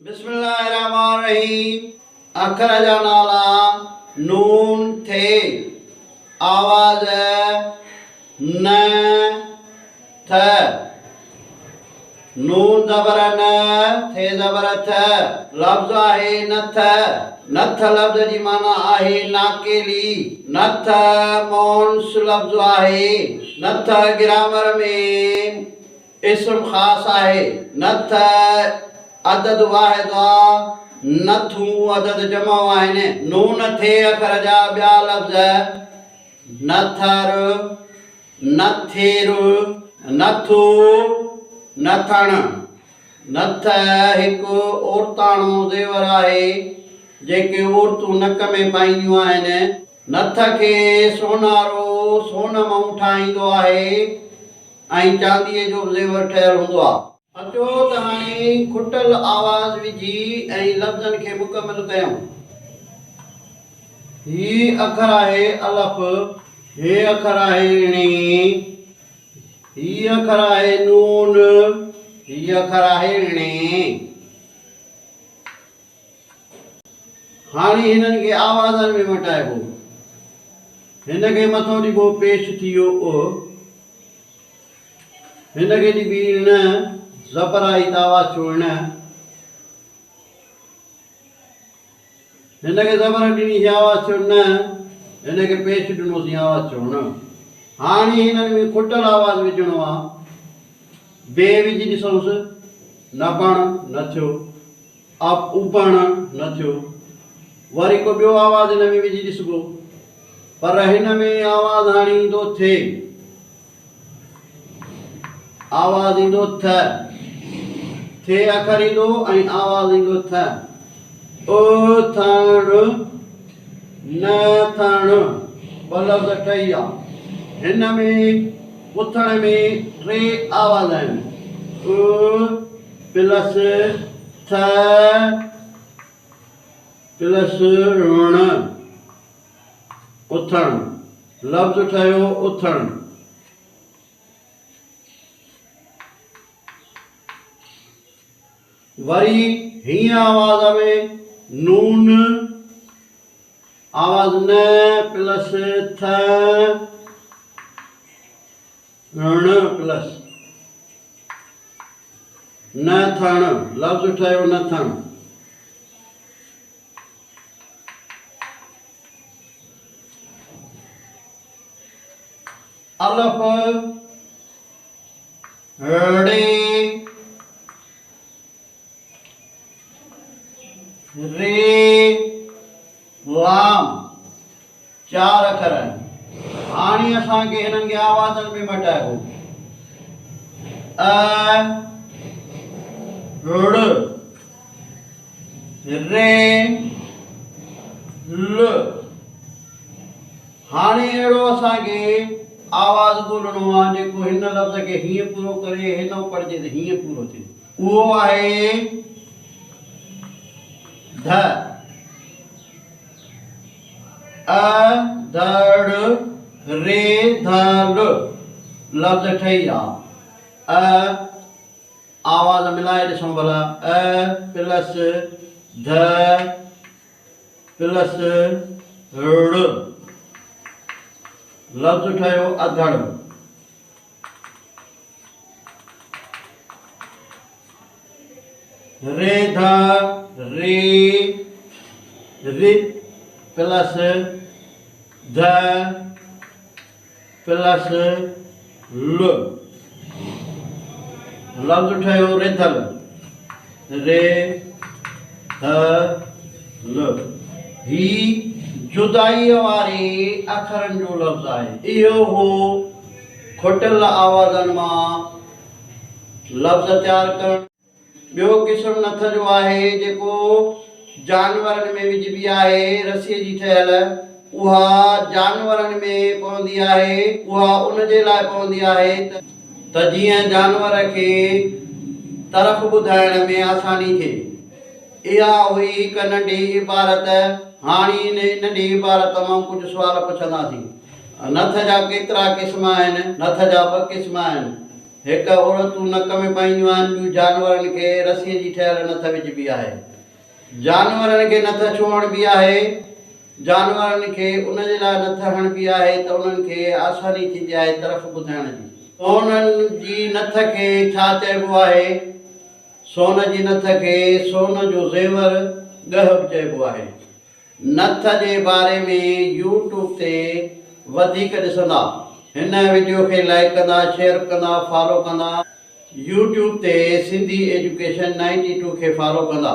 बिस्मिल्लाहिर्रहमानिर्रहीम। अखर जा नाला नून थे, आवाज न थ, नून जबर न, थे जबर थ, लफ्ज़ आहे नथ। नथ लफ्ज़ जी माना आहे नाकेली। नथ मौनस लफ्ज़ आहे। नथ ग्रामर में इस्म ख़ास आहे। नथ अदद वाहिद आहे, नथू अदद जमा आहिनि। नून थे अखर जा ॿिया लफ़्ज़ नथर, नथेर, नथू, नथण। नथ हिकु औरताणो ज़ेवर आहे जेके औरतूं नक में पाईंदियूं आहिनि। नथ खे सोनारो सोन मां ठाहींदो आहे ऐं चांदीअ जो ज़ेवर ठहियलु हूंदो आहे। अचो त हाणे खुटल आवाज़ विझी ऐं लफ़्ज़नि खे मुकमल कयूं। ही अखर आहे अलफ, हे अखर आहे णी, ही अखर आहे नून, ही अखर आहे णी। हाणे हिननि खे आवाज़नि में मटाइबो। हिन खे मथो ॾिबो पेश थी वियो ओ, हिन खे ॾिबी न ज़बराइत आवाज़ छोड़न, हिन खे ज़बर ॾिनी आवाज़ छोड़न, हिन खे पेश ॾिनोसीं आवाज़ छोड़न। हाणे हिननि में खुटल आवाज़ विझणो आहे। बे विझी ॾिसोसि, नबण न थियो, अप उबण न थियो। वरी को ॿियो आवाज़ हिन में विझी ॾिसबो, पर हिन में आवाज़ हाणे ईंदो थे, आवाज़ ईंदो थ, थे अखर ईंदो ऐं आवाज़ ईंदो थ। उथण न थण ॿ लफ़्ज़ ठही आहे। हिन में उथण में टे आवाज़ आहिनि, उ प्लस थ प्लस ऋण। उथण लफ़्ज़ ठहियो उथण। वरी हीअं आवाज़ में नून, आवाज़ न प्लस थ ऋण प्लस न थण, लफ़्ज़ ठहियो न थण। अलफ रे, रे, लाम, चार अखर आहिनि। हाणे असांखे हिननि खे आवाज़नि में मटाइबो। अ, ऋ, रे, ल। हाणे अहिड़ो असांखे आवाज़ ॻोल्हणो आहे जेको हिन लफ़्ज़ खे हीअं पूरो करे, हिन पढ़िजे त हीअं पूरो थिए। उहो आहे ध, अ धड़ रे धल, लफ़्ज़ ठही आहे। अ आवाज़ मिलाए ॾिसूं भला, अ प्लस ध प्लस ऋ, लफ़्ज़ ठहियो अधड़। रे ध रे, रि प्लस ध प्लस ल, लफ़्ज़ ठहियो रिधल। रे ध ल। ही जुदाई वारे अखरनि जो लफ़्ज़ आहे। इहो हो खुटल आवाज़नि मां लफ़्ज़ तयारु करणु। ॿियो क़िस्म नथ जो आहे जेको जानवरनि में विझबी आहे, रसीअ जी ठहियल। उहा जानवरनि में पवंदी आहे। उहा उन जे लाइ पवंदी आहे त जीअं जानवर खे तरफ़ ॿुधाइण में आसानी थिए। इहा हुई हिकु नंढी इबारत। हाणे इन नंढी इबारत मां कुझु सुवाल पुछंदासीं। नथ जा केतिरा क़िस्म आहिनि? नथ जा 2 क़िस्म आहिनि। हिकु औरतूं नक में पाईंदियूं आहिनि, ॿियूं जानवरनि खे रसीअ जी ठहियल नथ विझबी आहे। जानवरनि खे नथ छो हणबी आहे? जानवरनि खे उन जे लाइ नथ हणबी आहे त उन्हनि खे आसानी थींदी आहे तरफ़ ॿुधाइण जी। सोन जी नथ खे छा चइबो आहे? सोन जी नथ खे सोन जो ज़ेवर ॻहब चइबो आहे। नथ जे बारे में यूट्यूब ते वधीक ॾिसंदा, हिन वीडियो खे लाइक कंदा, शेयर कंदा, फॉलो कंदा। यूट्यूब ते सिंधी एजुकेशन 92 खे फॉलो कंदा।